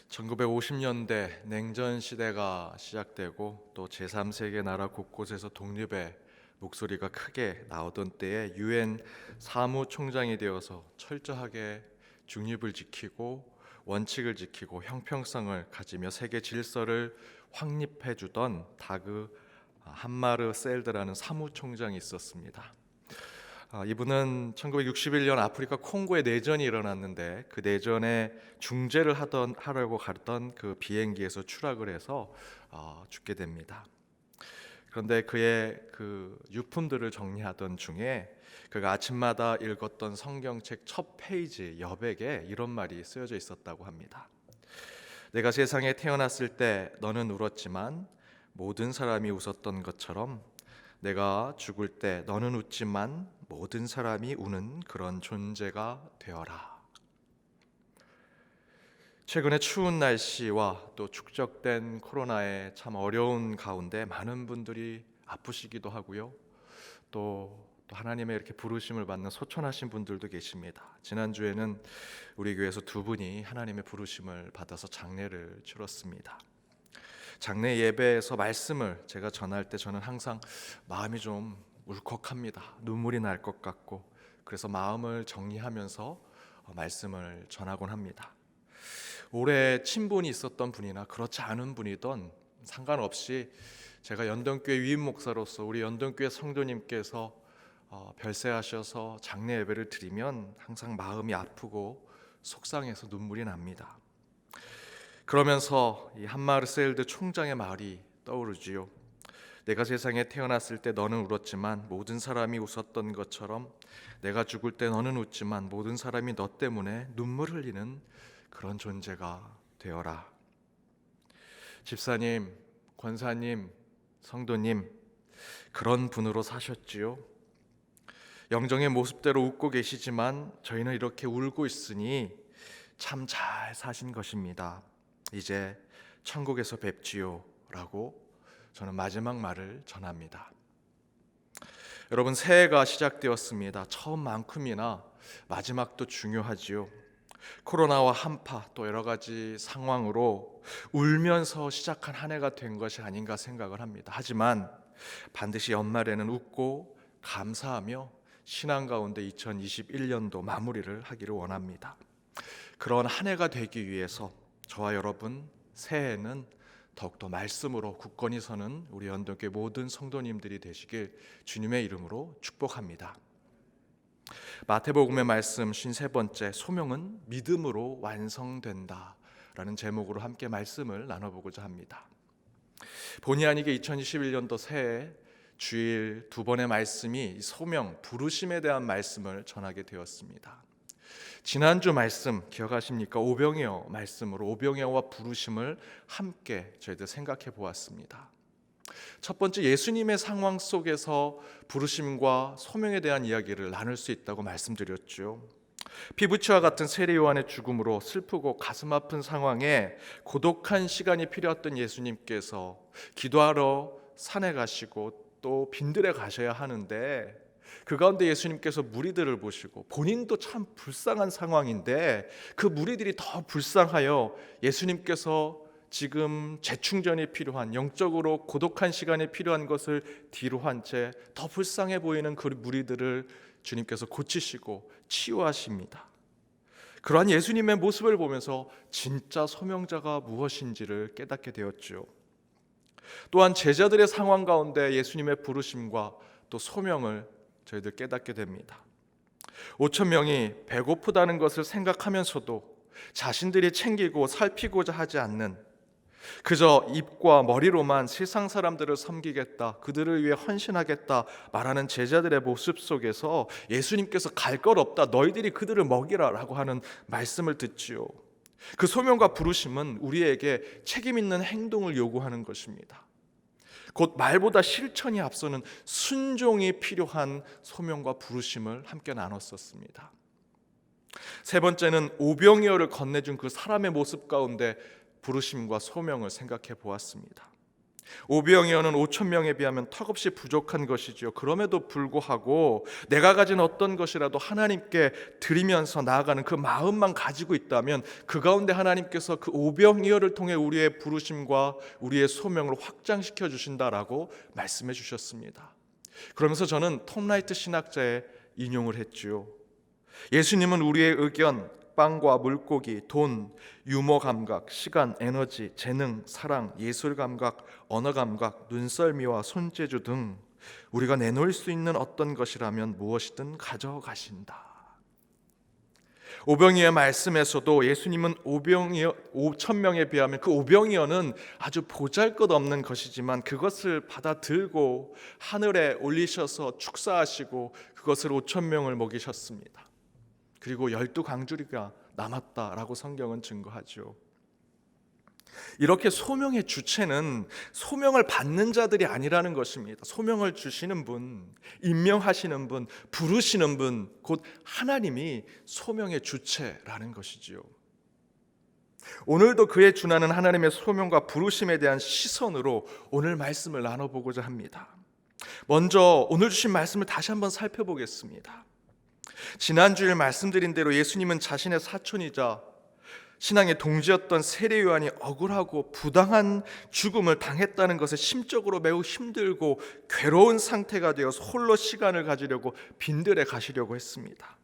1950년대 냉전 시대가 시작되고 또 제3세계 나라 곳곳에서 독립의 목소리가 크게 나오던 때에 유엔 사무총장이 되어서 철저하게 중립을 지키고 원칙을 지키고 형평성을 가지며 세계 질서를 확립해 주던 다그 함마르셀드라는 사무총장이 있었습니다. 이분은 1961년 아프리카 콩고에 내전이 일어났는데 그 내전에 중재를 하려고 갔던 그 비행기에서 추락을 해서 죽게 됩니다. 그런데 그의 그 유품들을 정리하던 중에 그가 아침마다 읽었던 성경책 첫 페이지 여백에 이런 말이 쓰여져 있었다고 합니다. 내가 세상에 태어났을 때 너는 울었지만 모든 사람이 웃었던 것처럼 내가 죽을 때 너는 웃지만 모든 사람이 우는 그런 존재가 되어라. 최근에 추운 날씨와 또 축적된 코로나의 참 어려운 가운데 많은 분들이 아프시기도 하고요. 또 하나님의 이렇게 부르심을 받는 소천하신 분들도 계십니다. 지난주에는 우리 교회에서 두 분이 하나님의 부르심을 받아서 장례를 치렀습니다. 장례 예배에서 말씀을 제가 전할 때 저는 항상 마음이 좀 울컥합니다. 눈물이 날 것 같고 그래서 마음을 정리하면서 말씀을 전하곤 합니다. 올해 친분이 있었던 분이나 그렇지 않은 분이든 상관없이 제가 연동교회 위임 목사로서 우리 연동교회 성도님께서 별세하셔서 장례 예배를 드리면 항상 마음이 아프고 속상해서 눈물이 납니다. 그러면서 이 함마르셀드 총장의 말이 떠오르지요. 내가 세상에 태어났을 때 너는 울었지만 모든 사람이 웃었던 것처럼 내가 죽을 때 너는 웃지만 모든 사람이 너 때문에 눈물 흘리는 그런 존재가 되어라. 집사님, 권사님, 성도님, 그런 분으로 사셨지요. 영정의 모습대로 웃고 계시지만 저희는 이렇게 울고 있으니 참 잘 사신 것입니다. 이제 천국에서 뵙지요 라고 저는 마지막 말을 전합니다. 여러분, 새해가 시작되었습니다. 처음만큼이나 마지막도 중요하지요. 코로나와 한파 또 여러 가지 상황으로 울면서 시작한 한 해가 된 것이 아닌가 생각을 합니다. 하지만 반드시 연말에는 웃고 감사하며 신앙 가운데 2021년도 마무리를 하기를 원합니다. 그런 한 해가 되기 위해서 저와 여러분 새해에는 더욱더 말씀으로 굳건히 서는 우리 연동교회 모든 성도님들이 되시길 주님의 이름으로 축복합니다. 마태복음의 말씀 53번째, 소명은 믿음으로 완성된다 라는 제목으로 함께 말씀을 나눠보고자 합니다. 본의 아니게 2021년도 새해 주일 두 번의 말씀이 소명, 부르심에 대한 말씀을 전하게 되었습니다. 지난주 말씀 기억하십니까? 오병이어 말씀으로 오병이어와 부르심을 함께 저희들 생각해 보았습니다. 첫 번째, 예수님의 상황 속에서 부르심과 소명에 대한 이야기를 나눌 수 있다고 말씀드렸죠. 피부치와 같은 세례 요한의 죽음으로 슬프고 가슴 아픈 상황에 고독한 시간이 필요했던 예수님께서 기도하러 산에 가시고 또 빈들에 가셔야 하는데 그 가운데 예수님께서 무리들을 보시고 본인도 참 불쌍한 상황인데 그 무리들이 더 불쌍하여 예수님께서 지금 재충전이 필요한, 영적으로 고독한 시간이 필요한 것을 뒤로 한 채 더 불쌍해 보이는 그 무리들을 주님께서 고치시고 치유하십니다. 그러한 예수님의 모습을 보면서 진짜 소명자가 무엇인지를 깨닫게 되었죠. 또한 제자들의 상황 가운데 예수님의 부르심과 또 소명을 저희들 깨닫게 됩니다. 5천 명이 배고프다는 것을 생각하면서도 자신들이 챙기고 살피고자 하지 않는, 그저 입과 머리로만 세상 사람들을 섬기겠다, 그들을 위해 헌신하겠다 말하는 제자들의 모습 속에서 예수님께서 갈 것 없다, 너희들이 그들을 먹이라 라고 하는 말씀을 듣지요. 그 소명과 부르심은 우리에게 책임 있는 행동을 요구하는 것입니다. 곧 말보다 실천이 앞서는 순종이 필요한 소명과 부르심을 함께 나눴었습니다. 세 번째는 오병이어를 건네준 그 사람의 모습 가운데 부르심과 소명을 생각해 보았습니다. 오병이어는 5천 명에 비하면 턱없이 부족한 것이지요. 그럼에도 불구하고 내가 가진 어떤 것이라도 하나님께 드리면서 나아가는 그 마음만 가지고 있다면 그 가운데 하나님께서 그 오병이어를 통해 우리의 부르심과 우리의 소명을 확장시켜 주신다라고 말씀해 주셨습니다. 그러면서 저는 톰 라이트 신학자의 인용을 했지요. 예수님은 우리의 의견, 빵과 물고기, 돈, 유머 감각, 시간, 에너지, 재능, 사랑, 예술 감각, 언어 감각, 눈썰미와 손재주 등 우리가 내놓을 수 있는 어떤 것이라면 무엇이든 가져가신다. 오병이어의 말씀에서도 예수님은 오병이어 5천 명에 비하면 그 오병이어는 아주 보잘것없는 것이지만 그것을 받아 들고 하늘에 올리셔서 축사하시고 그것을 5천 명을 먹이셨습니다. 그리고 12강주리가 남았다라고 성경은 증거하죠. 이렇게 소명의 주체는 소명을 받는 자들이 아니라는 것입니다. 소명을 주시는 분, 임명하시는 분, 부르시는 분, 곧 하나님이 소명의 주체라는 것이지요. 오늘도 그에 준하는 하나님의 소명과 부르심에 대한 시선으로 오늘 말씀을 나눠보고자 합니다. 먼저 오늘 주신 말씀을 다시 한번 살펴보겠습니다. 지난주일 말씀드린 대로 예수님은 자신의 사촌이자 신앙의 동지였던 세례 요한이 억울하고 부당한 죽음을 당했다는 것에 심적으로 매우 힘들고 괴로운 상태가 되어서 홀로 시간을 가지려고 빈들에 가시려고 했습니다.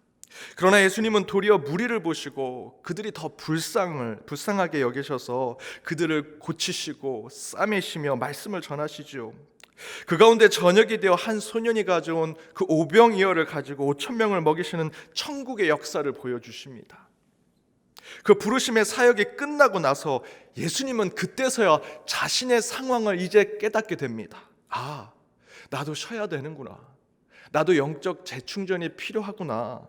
그러나 예수님은 도리어 무리를 보시고 그들이 더 불쌍하게 여기셔서 그들을 고치시고 싸매시며 말씀을 전하시죠. 그 가운데 저녁이 되어 한 소년이 가져온 그 오병이어를 가지고 5천 명을 먹이시는 천국의 역사를 보여주십니다. 그 부르심의 사역이 끝나고 나서 예수님은 그때서야 자신의 상황을 이제 깨닫게 됩니다. 아, 나도 쉬어야 되는구나. 나도 영적 재충전이 필요하구나.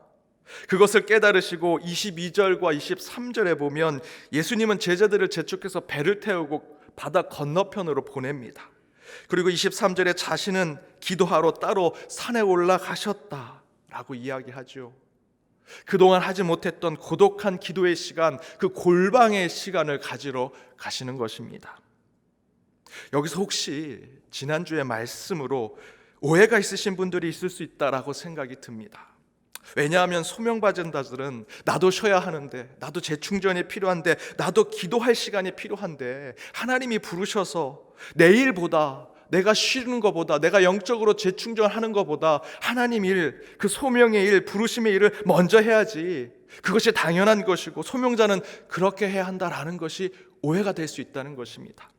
그것을 깨달으시고 22절과 23절에 보면 예수님은 제자들을 재촉해서 배를 태우고 바다 건너편으로 보냅니다. 그리고 23절에 자신은 기도하러 따로 산에 올라가셨다라고 이야기하죠. 그동안 하지 못했던 고독한 기도의 시간, 그 골방의 시간을 가지러 가시는 것입니다. 여기서 혹시 지난주의 말씀으로 오해가 있으신 분들이 있을 수 있다라고 생각이 듭니다. 왜냐하면 소명받은 자들은 나도 쉬어야 하는데, 나도 재충전이 필요한데, 나도 기도할 시간이 필요한데 하나님이 부르셔서 내 일보다, 내가 쉬는 것보다, 내가 영적으로 재충전하는 것보다 하나님 일, 그 소명의 일, 부르심의 일을 먼저 해야지, 그것이 당연한 것이고 소명자는 그렇게 해야 한다라는 것이 오해가 될 수 있다는 것입니다.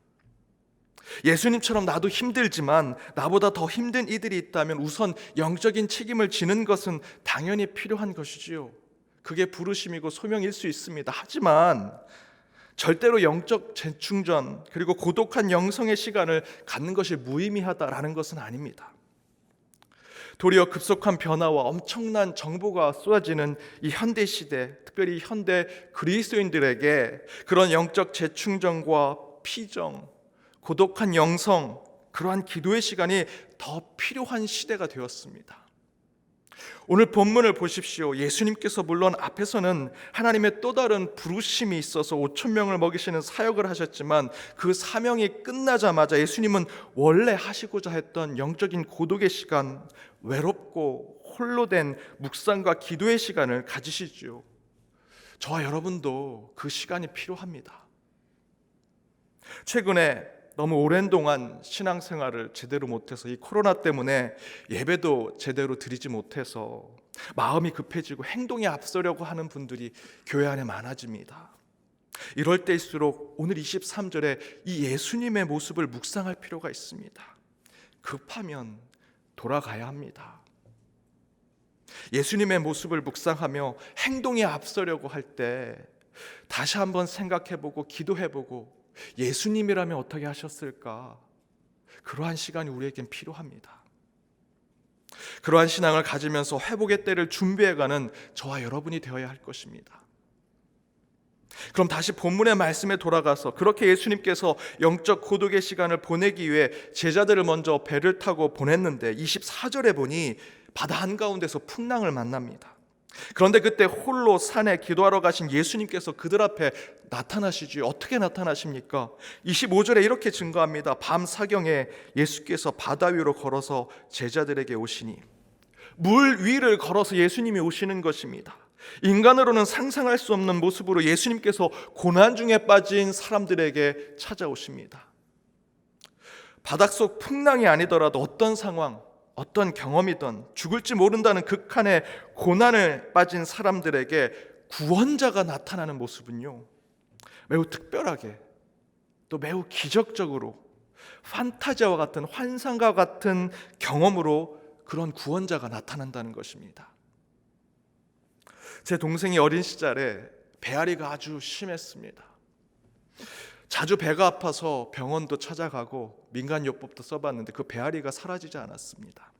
예수님처럼 나도 힘들지만 나보다 더 힘든 이들이 있다면 우선 영적인 책임을 지는 것은 당연히 필요한 것이지요. 그게 부르심이고 소명일 수 있습니다. 하지만 절대로 영적 재충전 그리고 고독한 영성의 시간을 갖는 것이 무의미하다라는 것은 아닙니다. 도리어 급속한 변화와 엄청난 정보가 쏟아지는 이 현대 시대, 특별히 현대 그리스도인들에게 그런 영적 재충전과 피정, 고독한 영성, 그러한 기도의 시간이 더 필요한 시대가 되었습니다. 오늘 본문을 보십시오. 예수님께서 물론 앞에서는 하나님의 또 다른 부르심이 있어서 5천 명을 먹이시는 사역을 하셨지만 그 사명이 끝나자마자 예수님은 원래 하시고자 했던 영적인 고독의 시간, 외롭고 홀로 된 묵상과 기도의 시간을 가지시죠. 저와 여러분도 그 시간이 필요합니다. 최근에 너무 오랜 동안 신앙생활을 제대로 못해서 이 코로나 때문에 예배도 제대로 드리지 못해서 마음이 급해지고 행동에 앞서려고 하는 분들이 교회 안에 많아집니다. 이럴 때일수록 오늘 23절에 이 예수님의 모습을 묵상할 필요가 있습니다. 급하면 돌아가야 합니다. 예수님의 모습을 묵상하며 행동에 앞서려고 할 때 다시 한번 생각해보고 기도해보고 예수님이라면 어떻게 하셨을까? 그러한 시간이 우리에겐 필요합니다. 그러한 신앙을 가지면서 회복의 때를 준비해가는 저와 여러분이 되어야 할 것입니다. 그럼 다시 본문의 말씀에 돌아가서 그렇게 예수님께서 영적 고독의 시간을 보내기 위해 제자들을 먼저 배를 타고 보냈는데 24절에 보니 바다 한가운데서 풍랑을 만납니다. 그런데 그때 홀로 산에 기도하러 가신 예수님께서 그들 앞에 나타나시지. 어떻게 나타나십니까? 25절에 이렇게 증거합니다. 밤 사경에 예수께서 바다 위로 걸어서 제자들에게 오시니, 물 위를 걸어서 예수님이 오시는 것입니다. 인간으로는 상상할 수 없는 모습으로 예수님께서 고난 중에 빠진 사람들에게 찾아오십니다. 바닷속 풍랑이 아니더라도 어떤 상황, 어떤 경험이든 죽을지 모른다는 극한의 고난을 빠진 사람들에게 구원자가 나타나는 모습은요, 매우 특별하게, 또 매우 기적적으로, 판타지와 같은, 환상과 같은 경험으로 그런 구원자가 나타난다는 것입니다. 제 동생이 어린 시절에 배앓이가 아주 심했습니다. 자주 배가 아파서 병원도 찾아가고 민간요법도 써봤는데 그 배앓이가 사라지지 않았습니다.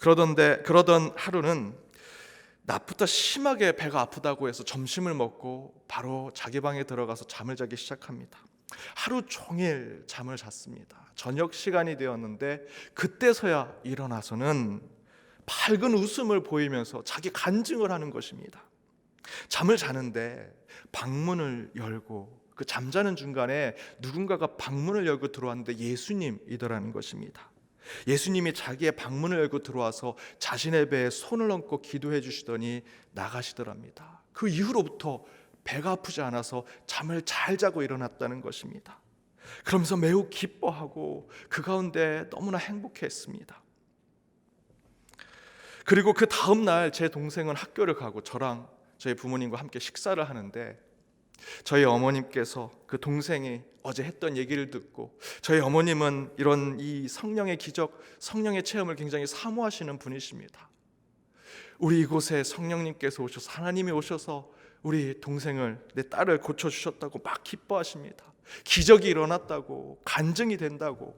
그러던 하루는 낮부터 심하게 배가 아프다고 해서 점심을 먹고 바로 자기 방에 들어가서 잠을 자기 시작합니다. 하루 종일 잠을 잤습니다. 저녁 시간이 되었는데 그때서야 일어나서는 밝은 웃음을 보이면서 자기 간증을 하는 것입니다. 잠을 자는데 방문을 열고, 그 잠자는 중간에 누군가가 방문을 열고 들어왔는데 예수님이더라는 것입니다. 예수님이 자기의 방문을 열고 들어와서 자신의 배에 손을 얹고 기도해 주시더니 나가시더랍니다. 그 이후로부터 배가 아프지 않아서 잠을 잘 자고 일어났다는 것입니다. 그러면서 매우 기뻐하고 그 가운데 너무나 행복했습니다. 그리고 그 다음 날 제 동생은 학교를 가고 저랑 저희 부모님과 함께 식사를 하는데, 저희 어머님께서 그 동생이 어제 했던 얘기를 듣고, 저희 어머님은 이런 이 성령의 기적, 성령의 체험을 굉장히 사모하시는 분이십니다. 우리 이곳에 성령님께서 오셔서, 하나님이 오셔서 우리 동생을, 내 딸을 고쳐주셨다고 막 기뻐하십니다. 기적이 일어났다고, 간증이 된다고.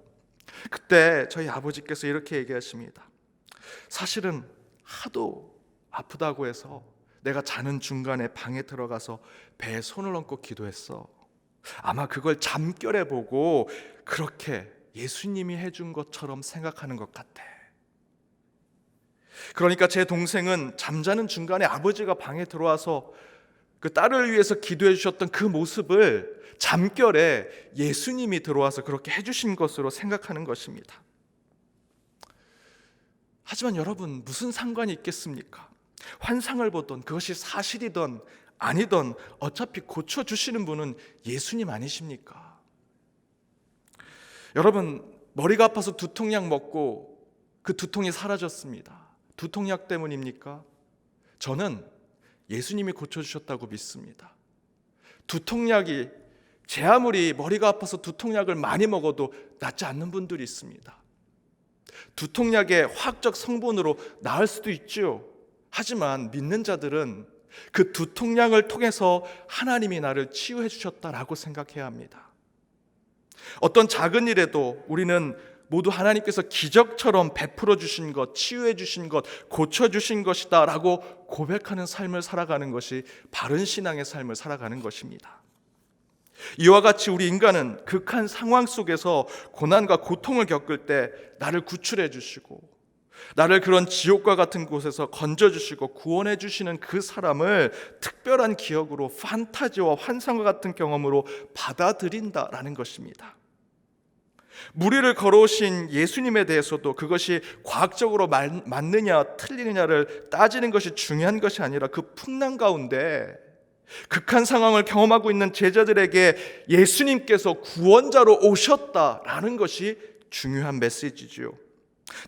그때 저희 아버지께서 이렇게 얘기하십니다. 사실은 하도 아프다고 해서 내가 자는 중간에 방에 들어가서 배에 손을 얹고 기도했어. 아마 그걸 잠결에 보고 그렇게 예수님이 해준 것처럼 생각하는 것 같아. 그러니까 제 동생은 잠자는 중간에 아버지가 방에 들어와서 그 딸을 위해서 기도해 주셨던 그 모습을 잠결에 예수님이 들어와서 그렇게 해주신 것으로 생각하는 것입니다. 하지만 여러분, 무슨 상관이 있겠습니까? 환상을 보던 그것이 사실이든 아니든 어차피 고쳐주시는 분은 예수님 아니십니까? 여러분, 머리가 아파서 두통약 먹고 그 두통이 사라졌습니다. 두통약 때문입니까? 저는 예수님이 고쳐주셨다고 믿습니다. 두통약이, 제 아무리 머리가 아파서 두통약을 많이 먹어도 낫지 않는 분들이 있습니다. 두통약의 화학적 성분으로 나을 수도 있죠. 하지만 믿는 자들은 그 두통약을 통해서 하나님이 나를 치유해 주셨다라고 생각해야 합니다. 어떤 작은 일에도 우리는 모두 하나님께서 기적처럼 베풀어 주신 것, 치유해 주신 것, 고쳐 주신 것이다 라고 고백하는 삶을 살아가는 것이 바른 신앙의 삶을 살아가는 것입니다. 이와 같이 우리 인간은 극한 상황 속에서 고난과 고통을 겪을 때 나를 구출해 주시고, 나를 그런 지옥과 같은 곳에서 건져주시고 구원해 주시는 그 사람을 특별한 기억으로, 판타지와 환상과 같은 경험으로 받아들인다라는 것입니다. 물 위를 걸어오신 예수님에 대해서도 그것이 과학적으로 맞느냐 틀리느냐를 따지는 것이 중요한 것이 아니라, 그 풍랑 가운데 극한 상황을 경험하고 있는 제자들에게 예수님께서 구원자로 오셨다라는 것이 중요한 메시지지요.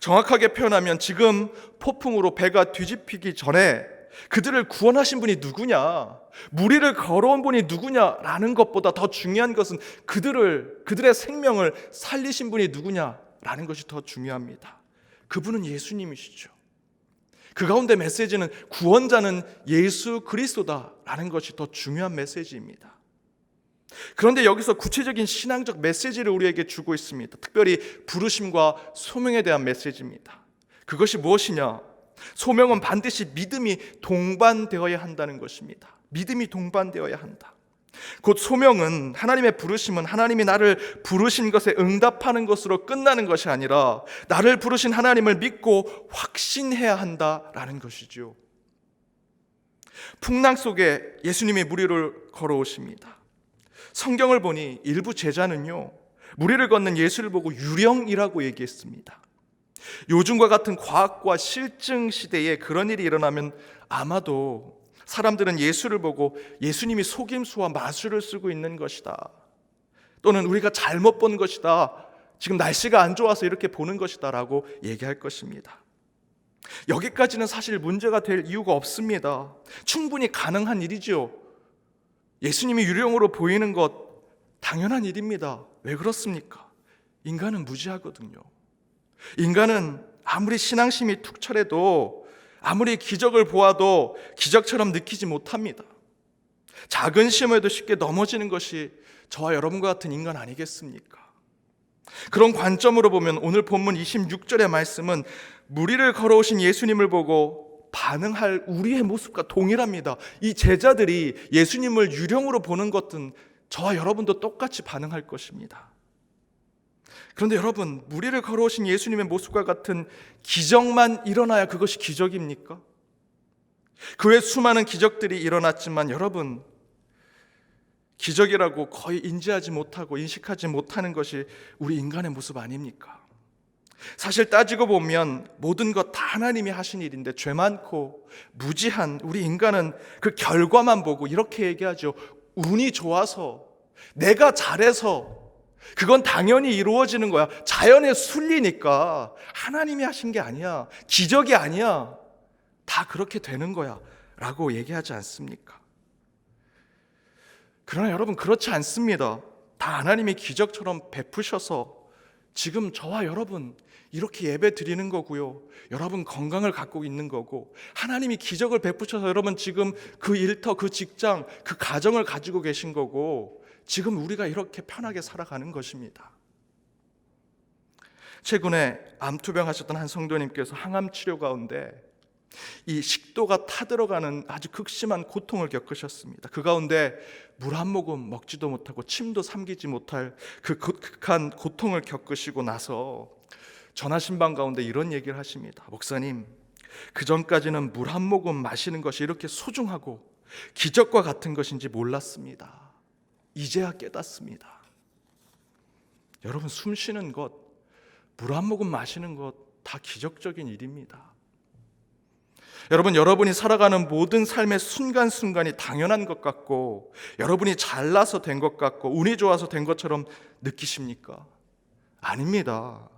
정확하게 표현하면 지금 폭풍으로 배가 뒤집히기 전에 그들을 구원하신 분이 누구냐, 물 위를 걸어온 분이 누구냐라는 것보다 더 중요한 것은 그들의 생명을 살리신 분이 누구냐라는 것이 더 중요합니다. 그분은 예수님이시죠. 그 가운데 메시지는 구원자는 예수 그리스도다라는 것이 더 중요한 메시지입니다. 그런데 여기서 구체적인 신앙적 메시지를 우리에게 주고 있습니다. 특별히 부르심과 소명에 대한 메시지입니다. 그것이 무엇이냐? 소명은 반드시 믿음이 동반되어야 한다는 것입니다. 믿음이 동반되어야 한다. 곧 소명은, 하나님의 부르심은 하나님이 나를 부르신 것에 응답하는 것으로 끝나는 것이 아니라 나를 부르신 하나님을 믿고 확신해야 한다라는 것이죠. 풍랑 속에 예수님이 물 위를 걸어오십니다. 성경을 보니 일부 제자는요, 무리를 걷는 예수를 보고 유령이라고 얘기했습니다. 요즘과 같은 과학과 실증 시대에 그런 일이 일어나면 아마도 사람들은 예수를 보고 예수님이 속임수와 마술을 쓰고 있는 것이다, 또는 우리가 잘못 본 것이다, 지금 날씨가 안 좋아서 이렇게 보는 것이다 라고 얘기할 것입니다. 여기까지는 사실 문제가 될 이유가 없습니다. 충분히 가능한 일이지요. 예수님이 유령으로 보이는 것 당연한 일입니다. 왜 그렇습니까? 인간은 무지하거든요. 인간은 아무리 신앙심이 툭철해도, 아무리 기적을 보아도 기적처럼 느끼지 못합니다. 작은 시험에도 쉽게 넘어지는 것이 저와 여러분과 같은 인간 아니겠습니까? 그런 관점으로 보면 오늘 본문 26절의 말씀은 무리를 걸어오신 예수님을 보고 반응할 우리의 모습과 동일합니다. 이 제자들이 예수님을 유령으로 보는 것은 저와 여러분도 똑같이 반응할 것입니다. 그런데 여러분, 무리를 걸어오신 예수님의 모습과 같은 기적만 일어나야 그것이 기적입니까? 그 외 수많은 기적들이 일어났지만 여러분, 기적이라고 거의 인지하지 못하고 인식하지 못하는 것이 우리 인간의 모습 아닙니까? 사실 따지고 보면 모든 것 다 하나님이 하신 일인데, 죄 많고 무지한 우리 인간은 그 결과만 보고 이렇게 얘기하죠. 운이 좋아서, 내가 잘해서, 그건 당연히 이루어지는 거야. 자연의 순리니까 하나님이 하신 게 아니야, 기적이 아니야, 다 그렇게 되는 거야 라고 얘기하지 않습니까? 그러나 여러분, 그렇지 않습니다. 다 하나님이 기적처럼 베푸셔서 지금 저와 여러분 이렇게 예배 드리는 거고요, 여러분 건강을 갖고 있는 거고, 하나님이 기적을 베푸셔서 여러분 지금 그 일터, 그 직장, 그 가정을 가지고 계신 거고, 지금 우리가 이렇게 편하게 살아가는 것입니다. 최근에 암투병 하셨던 한 성도님께서 항암 치료 가운데 이 식도가 타들어가는 아주 극심한 고통을 겪으셨습니다. 그 가운데 물 한 모금 먹지도 못하고 침도 삼키지 못할 그 극한 고통을 겪으시고 나서 전하신방 가운데 이런 얘기를 하십니다. 목사님, 그 전까지는 물 한 모금 마시는 것이 이렇게 소중하고 기적과 같은 것인지 몰랐습니다. 이제야 깨닫습니다. 여러분, 숨 쉬는 것, 물 한 모금 마시는 것 다 기적적인 일입니다. 여러분, 여러분이 살아가는 모든 삶의 순간순간이 당연한 것 같고, 여러분이 잘나서 된 것 같고 운이 좋아서 된 것처럼 느끼십니까? 아닙니다.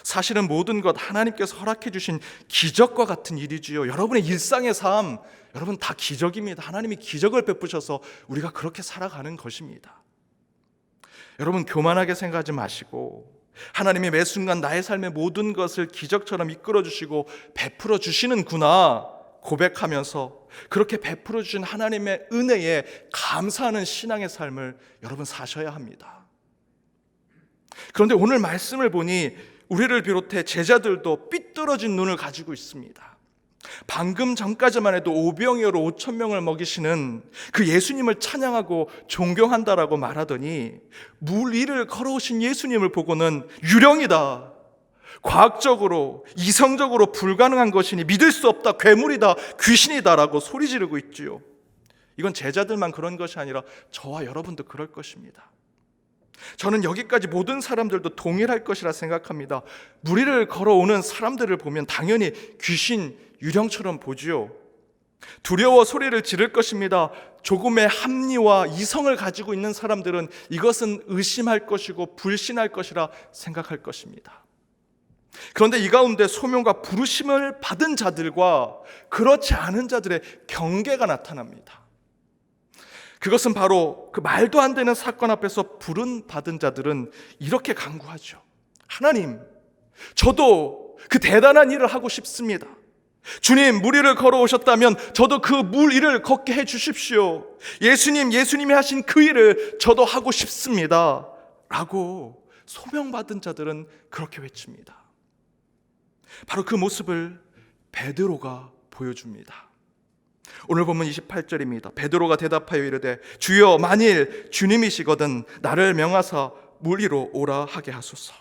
사실은 모든 것 하나님께서 허락해 주신 기적과 같은 일이지요. 여러분의 일상의 삶, 여러분 다 기적입니다. 하나님이 기적을 베푸셔서 우리가 그렇게 살아가는 것입니다. 여러분, 교만하게 생각하지 마시고 하나님이 매 순간 나의 삶의 모든 것을 기적처럼 이끌어 주시고 베풀어 주시는구나 고백하면서 그렇게 베풀어 주신 하나님의 은혜에 감사하는 신앙의 삶을 여러분 사셔야 합니다. 그런데 오늘 말씀을 보니 우리를 비롯해 제자들도 삐뚤어진 눈을 가지고 있습니다. 방금 전까지만 해도 오병이어로 5,000명을 먹이시는 그 예수님을 찬양하고 존경한다라고 말하더니 물 위를 걸어오신 예수님을 보고는 유령이다, 과학적으로 이성적으로 불가능한 것이니 믿을 수 없다, 괴물이다, 귀신이다라고 소리 지르고 있지요. 이건 제자들만 그런 것이 아니라 저와 여러분도 그럴 것입니다. 저는 여기까지 모든 사람들도 동일할 것이라 생각합니다. 물 위를 걸어오는 사람들을 보면 당연히 귀신, 유령처럼 보지요. 두려워 소리를 지를 것입니다. 조금의 합리와 이성을 가지고 있는 사람들은 이것은 의심할 것이고 불신할 것이라 생각할 것입니다. 그런데 이 가운데 소명과 부르심을 받은 자들과 그렇지 않은 자들의 경계가 나타납니다. 그것은 바로 그 말도 안 되는 사건 앞에서 부름 받은 자들은 이렇게 간구하죠. 하나님, 저도 그 대단한 일을 하고 싶습니다. 주님, 물 위를 걸어오셨다면 저도 그 물 위를 걷게 해주십시오. 예수님, 예수님이 하신 그 일을 저도 하고 싶습니다 라고 소명받은 자들은 그렇게 외칩니다. 바로 그 모습을 베드로가 보여줍니다. 오늘 본문 28절입니다. 베드로가 대답하여 이르되 주여, 만일 주님이시거든 나를 명하사 물 위로 오라 하게 하소서.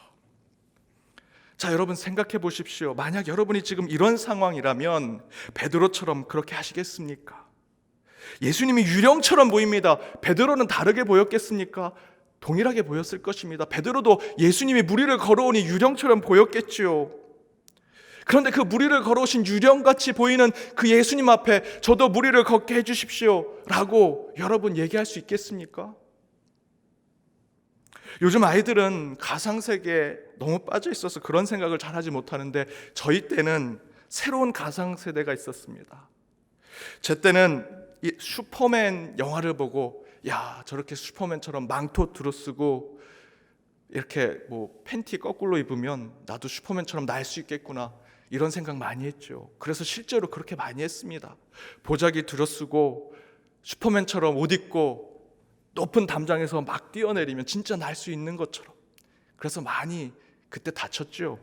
자, 여러분 생각해 보십시오. 만약 여러분이 지금 이런 상황이라면 베드로처럼 그렇게 하시겠습니까? 예수님이 유령처럼 보입니다. 베드로는 다르게 보였겠습니까? 동일하게 보였을 것입니다. 베드로도 예수님이 무리를 걸어오니 유령처럼 보였겠지요. 그런데 그 무리를 걸어오신 유령같이 보이는 그 예수님 앞에 저도 무리를 걷게 해주십시오 라고 여러분 얘기할 수 있겠습니까? 요즘 아이들은 가상세계에 너무 빠져 있어서 그런 생각을 잘 하지 못하는데, 저희 때는 새로운 가상세대가 있었습니다. 제 때는 이 슈퍼맨 영화를 보고, 야, 저렇게 슈퍼맨처럼 망토 두루쓰고 이렇게 뭐 팬티 거꾸로 입으면 나도 슈퍼맨처럼 날 수 있겠구나, 이런 생각 많이 했죠. 그래서 실제로 그렇게 많이 했습니다. 보자기 두루쓰고 슈퍼맨처럼 옷 입고 높은 담장에서 막 뛰어내리면 진짜 날 수 있는 것처럼. 그래서 많이 그때 다쳤죠.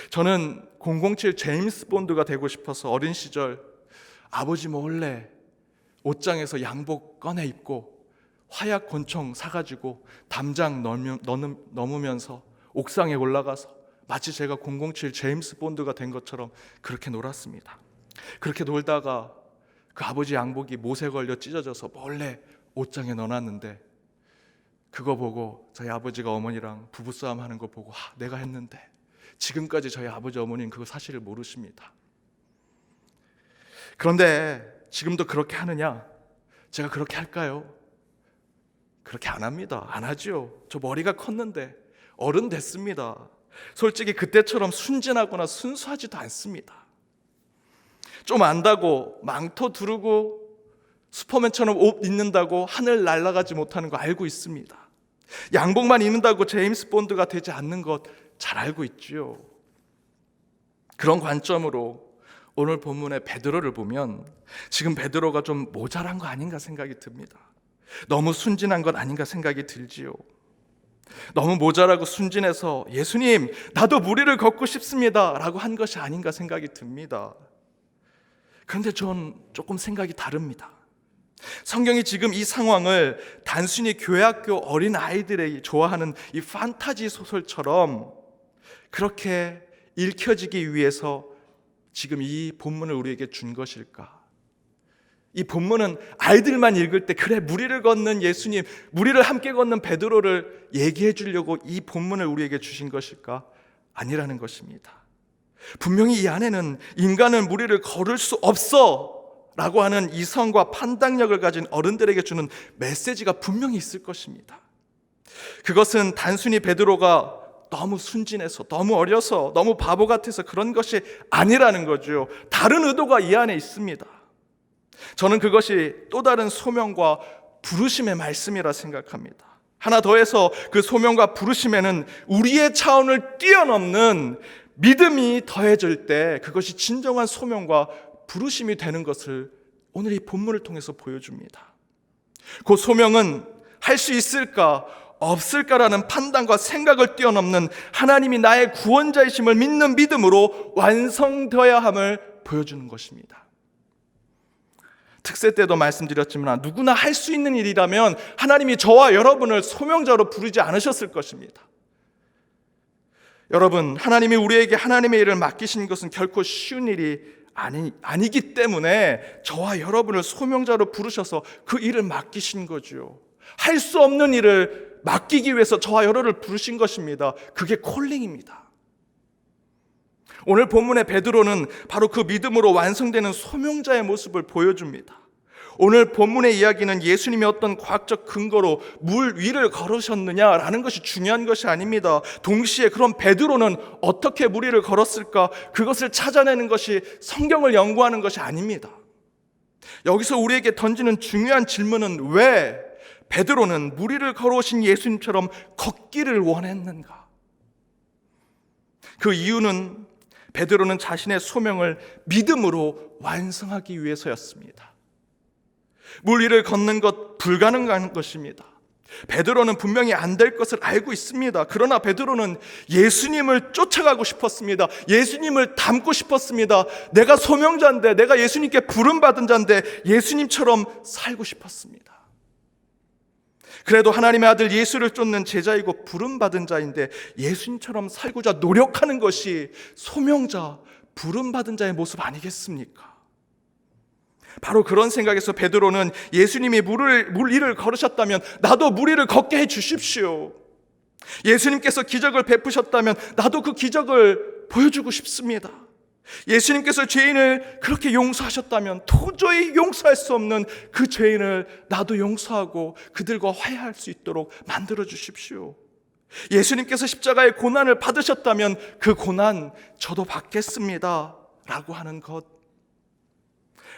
저는 007 제임스 본드가 되고 싶어서 어린 시절 아버지 몰래 옷장에서 양복 꺼내 입고 화약 권총 사가지고 담장 넘으면서 옥상에 올라가서 마치 제가 007 제임스 본드가 된 것처럼 그렇게 놀았습니다. 그렇게 놀다가 그 아버지 양복이 못에 걸려 찢어져서 몰래 옷장에 넣어놨는데, 그거 보고 저희 아버지가 어머니랑 부부싸움 하는 거 보고 내가 했는데, 지금까지 저희 아버지 어머니는 그거 사실을 모르십니다. 그런데 지금도 그렇게 하느냐? 제가 그렇게 할까요? 그렇게 안 합니다. 안 하죠. 저 머리가 컸는데 어른 됐습니다. 솔직히 그때처럼 순진하거나 순수하지도 않습니다. 좀 안다고 망토 두르고 슈퍼맨처럼 옷 입는다고 하늘 날아가지 못하는 거 알고 있습니다. 양복만 입는다고 제임스 본드가 되지 않는 것 잘 알고 있죠. 그런 관점으로 오늘 본문의 베드로를 보면 지금 베드로가 좀 모자란 거 아닌가 생각이 듭니다. 너무 순진한 것 아닌가 생각이 들지요. 너무 모자라고 순진해서 예수님 나도 무리를 걷고 싶습니다 라고 한 것이 아닌가 생각이 듭니다. 그런데 전 조금 생각이 다릅니다. 성경이 지금 이 상황을 단순히 교회학교 어린 아이들이 좋아하는 이 판타지 소설처럼 그렇게 읽혀지기 위해서 지금 이 본문을 우리에게 준 것일까? 이 본문은 아이들만 읽을 때 그래 무리를 걷는 예수님, 무리를 함께 걷는 베드로를 얘기해 주려고 이 본문을 우리에게 주신 것일까? 아니라는 것입니다. 분명히 이 안에는 인간은 무리를 걸을 수 없어 라고 하는 이성과 판단력을 가진 어른들에게 주는 메시지가 분명히 있을 것입니다. 그것은 단순히 베드로가 너무 순진해서, 너무 어려서, 너무 바보 같아서 그런 것이 아니라는 거죠. 다른 의도가 이 안에 있습니다. 저는 그것이 또 다른 소명과 부르심의 말씀이라 생각합니다. 하나 더해서 그 소명과 부르심에는 우리의 차원을 뛰어넘는 믿음이 더해질 때 그것이 진정한 소명과 부르심이 되는 것을 오늘 이 본문을 통해서 보여줍니다. 그 소명은 할 수 있을까 없을까라는 판단과 생각을 뛰어넘는 하나님이 나의 구원자이심을 믿는 믿음으로 완성되어야 함을 보여주는 것입니다. 특세 때도 말씀드렸지만 누구나 할 수 있는 일이라면 하나님이 저와 여러분을 소명자로 부르지 않으셨을 것입니다. 여러분, 하나님이 우리에게 하나님의 일을 맡기신 것은 결코 쉬운 일이 아니기 때문에 저와 여러분을 소명자로 부르셔서 그 일을 맡기신 거죠. 할 수 없는 일을 맡기기 위해서 저와 여러분을 부르신 것입니다. 그게 콜링입니다. 오늘 본문의 베드로는 바로 그 믿음으로 완성되는 소명자의 모습을 보여줍니다. 오늘 본문의 이야기는 예수님이 어떤 과학적 근거로 물 위를 걸으셨느냐라는 것이 중요한 것이 아닙니다. 동시에 그럼 베드로는 어떻게 물 위를 걸었을까? 그것을 찾아내는 것이 성경을 연구하는 것이 아닙니다. 여기서 우리에게 던지는 중요한 질문은 왜 베드로는 물 위를 걸어오신 예수님처럼 걷기를 원했는가? 그 이유는 베드로는 자신의 소명을 믿음으로 완성하기 위해서였습니다. 물 위를 걷는 것 불가능한 것입니다. 베드로는 분명히 안 될 것을 알고 있습니다. 그러나 베드로는 예수님을 쫓아가고 싶었습니다. 예수님을 닮고 싶었습니다. 내가 소명자인데, 내가 예수님께 부름받은 자인데 예수님처럼 살고 싶었습니다. 그래도 하나님의 아들 예수를 쫓는 제자이고 부름받은 자인데 예수님처럼 살고자 노력하는 것이 소명자, 부름받은 자의 모습 아니겠습니까? 바로 그런 생각에서 베드로는 예수님이 물 위를 걸으셨다면 나도 물 위를 걷게 해 주십시오. 예수님께서 기적을 베푸셨다면 나도 그 기적을 보여주고 싶습니다. 예수님께서 죄인을 그렇게 용서하셨다면 도저히 용서할 수 없는 그 죄인을 나도 용서하고 그들과 화해할 수 있도록 만들어 주십시오. 예수님께서 십자가의 고난을 받으셨다면 그 고난 저도 받겠습니다 라고 하는 것,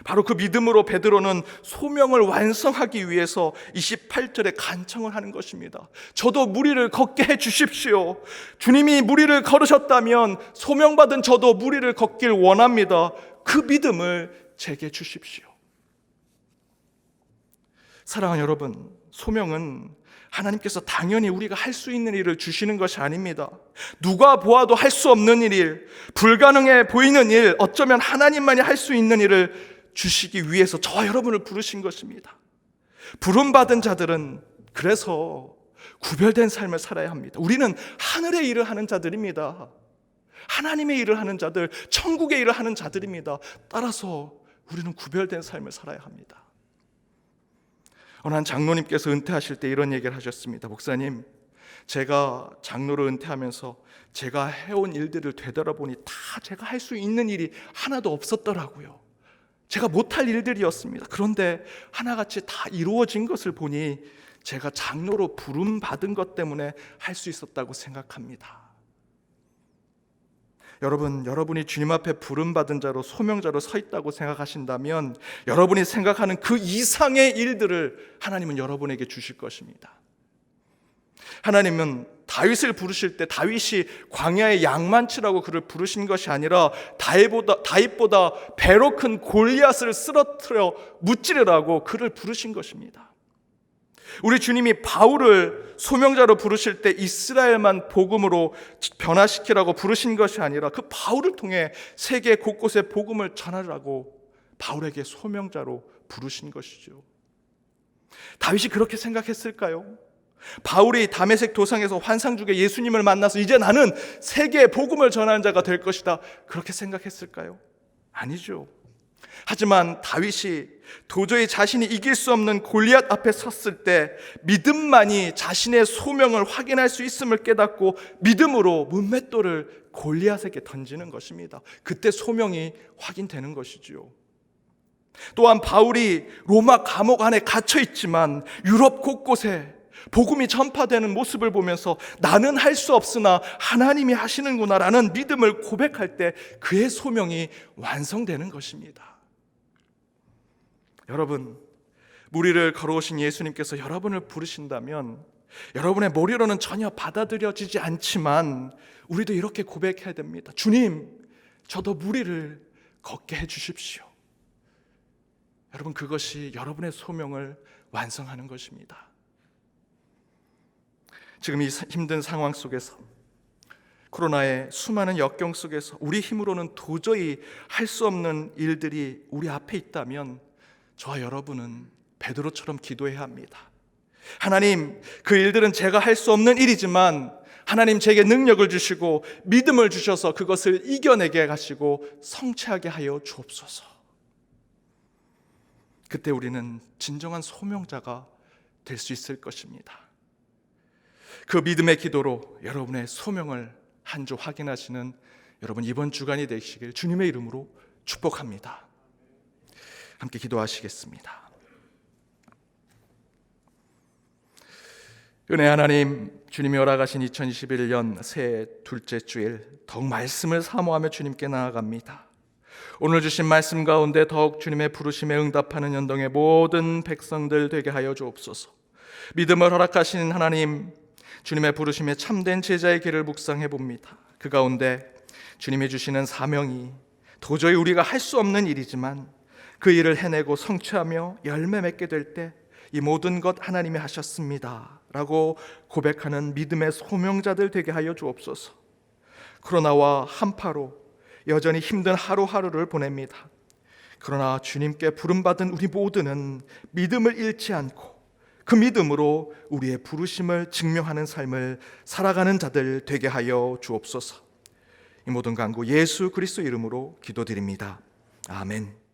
바로 그 믿음으로 베드로는 소명을 완성하기 위해서 28절에 간청을 하는 것입니다. 저도 물 위를 걷게 해 주십시오. 주님이 물 위를 걸으셨다면 소명받은 저도 물 위를 걷길 원합니다. 그 믿음을 제게 주십시오. 사랑하는 여러분, 소명은 하나님께서 당연히 우리가 할 수 있는 일을 주시는 것이 아닙니다. 누가 보아도 할 수 없는 일, 불가능해 보이는 일, 어쩌면 하나님만이 할 수 있는 일을 주시기 위해서 저와 여러분을 부르신 것입니다. 부름받은 자들은 그래서 구별된 삶을 살아야 합니다. 우리는 하늘의 일을 하는 자들입니다. 하나님의 일을 하는 자들, 천국의 일을 하는 자들입니다. 따라서 우리는 구별된 삶을 살아야 합니다. 어느 한 장로님께서 은퇴하실 때 이런 얘기를 하셨습니다. 목사님, 제가 장로를 은퇴하면서 제가 해온 일들을 되돌아보니 다 제가 할 수 있는 일이 하나도 없었더라고요. 제가 못할 일들이었습니다. 그런데 하나같이 다 이루어진 것을 보니 제가 장로로 부름받은 것 때문에 할 수 있었다고 생각합니다. 여러분, 여러분이 주님 앞에 부름받은 자로 소명자로 서 있다고 생각하신다면 여러분이 생각하는 그 이상의 일들을 하나님은 여러분에게 주실 것입니다. 하나님은 다윗을 부르실 때 다윗이 광야의 양만치라고 그를 부르신 것이 아니라 다윗보다 배로 큰 골리앗을 쓰러뜨려 무찌르라고 그를 부르신 것입니다. 우리 주님이 바울을 소명자로 부르실 때 이스라엘만 복음으로 변화시키라고 부르신 것이 아니라 그 바울을 통해 세계 곳곳에 복음을 전하라고 바울에게 소명자로 부르신 것이죠. 다윗이 그렇게 생각했을까요? 바울이 다메섹 도상에서 환상 중에 예수님을 만나서 이제 나는 세계에 복음을 전하는 자가 될 것이다, 그렇게 생각했을까요? 아니죠. 하지만 다윗이 도저히 자신이 이길 수 없는 골리앗 앞에 섰을 때 믿음만이 자신의 소명을 확인할 수 있음을 깨닫고 믿음으로 문맷돌을 골리앗에게 던지는 것입니다. 그때 소명이 확인되는 것이지요. 또한 바울이 로마 감옥 안에 갇혀 있지만 유럽 곳곳에 복음이 전파되는 모습을 보면서 나는 할 수 없으나 하나님이 하시는구나 라는 믿음을 고백할 때 그의 소명이 완성되는 것입니다. 여러분, 물 위를 걸어오신 예수님께서 여러분을 부르신다면 여러분의 머리로는 전혀 받아들여지지 않지만 우리도 이렇게 고백해야 됩니다. 주님, 저도 물 위를 걷게 해주십시오. 여러분, 그것이 여러분의 소명을 완성하는 것입니다. 지금 이 힘든 상황 속에서, 코로나의 수많은 역경 속에서 우리 힘으로는 도저히 할 수 없는 일들이 우리 앞에 있다면 저와 여러분은 베드로처럼 기도해야 합니다. 하나님, 그 일들은 제가 할 수 없는 일이지만 하나님 제게 능력을 주시고 믿음을 주셔서 그것을 이겨내게 하시고 성취하게 하여 주옵소서. 그때 우리는 진정한 소명자가 될 수 있을 것입니다. 그 믿음의 기도로 여러분의 소명을 한 주 확인하시는 여러분 이번 주간이 되시길 주님의 이름으로 축복합니다. 함께 기도하시겠습니다. 은혜 하나님, 주님이 허락하신 2021년 새해 둘째 주일 더욱 말씀을 사모하며 주님께 나아갑니다. 오늘 주신 말씀 가운데 더욱 주님의 부르심에 응답하는 연동의 모든 백성들 되게 하여 주옵소서. 믿음을 허락하신 하나님, 주님의 부르심에 참된 제자의 길을 묵상해 봅니다. 그 가운데 주님이 주시는 사명이 도저히 우리가 할 수 없는 일이지만 그 일을 해내고 성취하며 열매 맺게 될 때 이 모든 것 하나님이 하셨습니다 라고 고백하는 믿음의 소명자들 되게 하여 주옵소서. 코로나와 한파로 여전히 힘든 하루하루를 보냅니다. 그러나 주님께 부름받은 우리 모두는 믿음을 잃지 않고 그 믿음으로 우리의 부르심을 증명하는 삶을 살아가는 자들 되게 하여 주옵소서. 이 모든 간구 예수 그리스도 이름으로 기도드립니다. 아멘.